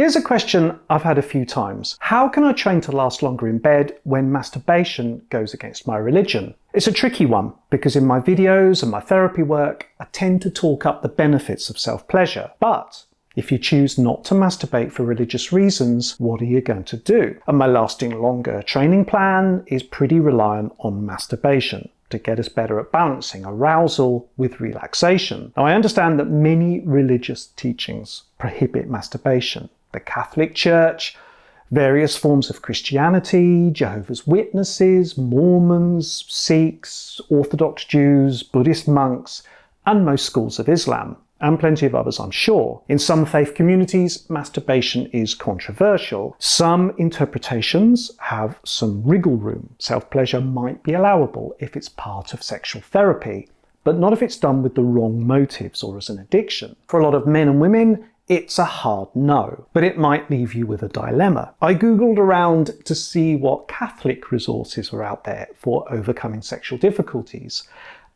Here's a question I've had a few times. How can I train to last longer in bed when masturbation goes against my religion? It's a tricky one because in my videos and my therapy work, I tend to talk up the benefits of self-pleasure. But if you choose not to masturbate for religious reasons, what are you going to do? And my lasting longer training plan is pretty reliant on masturbation to get us better at balancing arousal with relaxation. Now, I understand that many religious teachings prohibit masturbation. The Catholic Church, various forms of Christianity, Jehovah's Witnesses, Mormons, Sikhs, Orthodox Jews, Buddhist monks, and most schools of Islam, and plenty of others, I'm sure. In some faith communities, masturbation is controversial. Some interpretations have some wriggle room. Self-pleasure might be allowable if it's part of sexual therapy, but not if it's done with the wrong motives or as an addiction. For a lot of men and women, it's a hard no, but it might leave you with a dilemma. I googled around to see what Catholic resources were out there for overcoming sexual difficulties,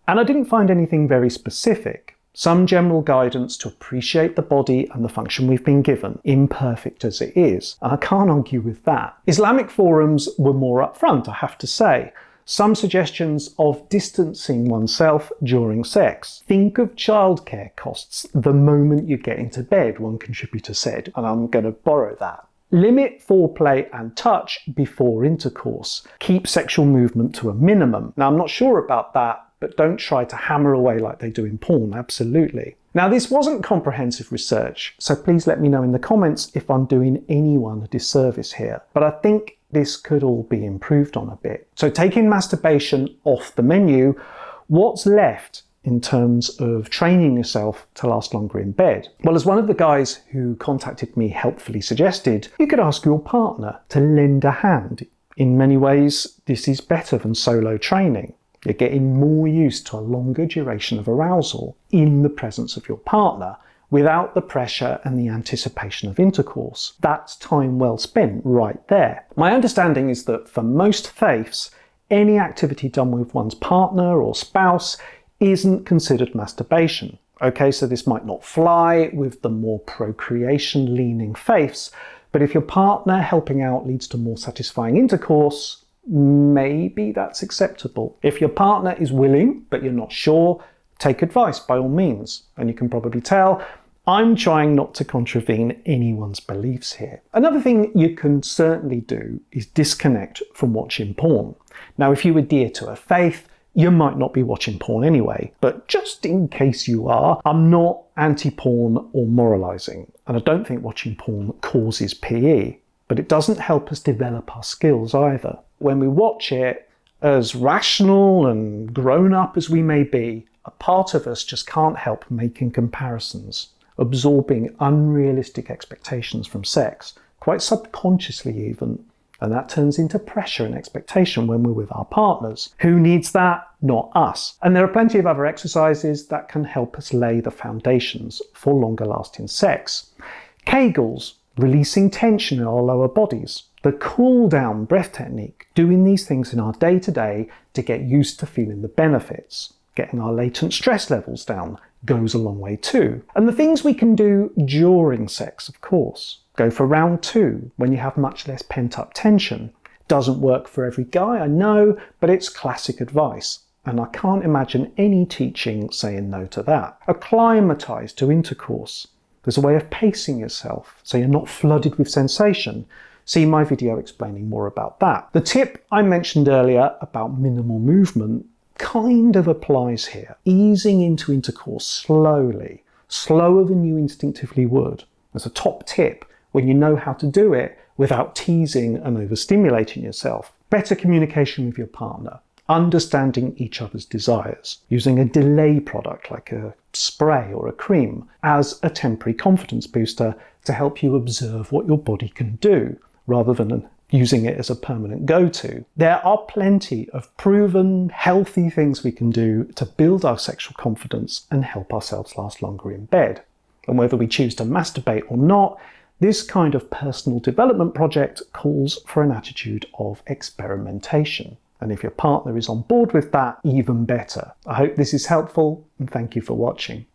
and I didn't find anything very specific. Some general guidance to appreciate the body and the function we've been given, imperfect as it is, and I can't argue with that. Islamic forums were more upfront, I have to say. Some suggestions of distancing oneself during sex. Think of childcare costs the moment you get into bed, one contributor said, and I'm going to borrow that. Limit foreplay and touch before intercourse. Keep sexual movement to a minimum. Now, I'm not sure about that, but don't try to hammer away like they do in porn, absolutely. Now, this wasn't comprehensive research, so please let me know in the comments if I'm doing anyone a disservice here. But I think this could all be improved on a bit. So taking masturbation off the menu, what's left in terms of training yourself to last longer in bed? Well, as one of the guys who contacted me helpfully suggested, you could ask your partner to lend a hand. In many ways, this is better than solo training. You're getting more used to a longer duration of arousal in the presence of your partner without the pressure and the anticipation of intercourse. That's time well spent right there. My understanding is that for most faiths, any activity done with one's partner or spouse isn't considered masturbation. Okay, so this might not fly with the more procreation-leaning faiths, but if your partner helping out leads to more satisfying intercourse, maybe that's acceptable. If your partner is willing, but you're not sure, take advice by all means. And you can probably tell, I'm trying not to contravene anyone's beliefs here. Another thing you can certainly do is disconnect from watching porn. Now, if you adhere to a faith, you might not be watching porn anyway, but just in case you are, I'm not anti-porn or moralizing, and I don't think watching porn causes PE, but it doesn't help us develop our skills either. When we watch it, as rational and grown up as we may be, a part of us just can't help making comparisons, absorbing unrealistic expectations from sex, quite subconsciously even, and that turns into pressure and expectation when we're with our partners. Who needs that? Not us. And there are plenty of other exercises that can help us lay the foundations for longer lasting sex. Kegels, releasing tension in our lower bodies. The cool down breath technique, doing these things in our day-to-day to get used to feeling the benefits. Getting our latent stress levels down goes a long way too. And the things we can do during sex, of course. Go for round 2 when you have much less pent-up tension. Doesn't work for every guy, I know, but it's classic advice. And I can't imagine any teaching saying no to that. Acclimatise to intercourse. There's a way of pacing yourself so you're not flooded with sensation. See my video explaining more about that. The tip I mentioned earlier about minimal movement kind of applies here. Easing into intercourse slowly, slower than you instinctively would. As a top tip when you know how to do it without teasing and overstimulating yourself. Better communication with your partner. Understanding each other's desires. Using a delay product like a spray or a cream as a temporary confidence booster to help you observe what your body can do, rather than using it as a permanent go-to. There are plenty of proven, healthy things we can do to build our sexual confidence and help ourselves last longer in bed. And whether we choose to masturbate or not, this kind of personal development project calls for an attitude of experimentation. And if your partner is on board with that, even better. I hope this is helpful, and thank you for watching.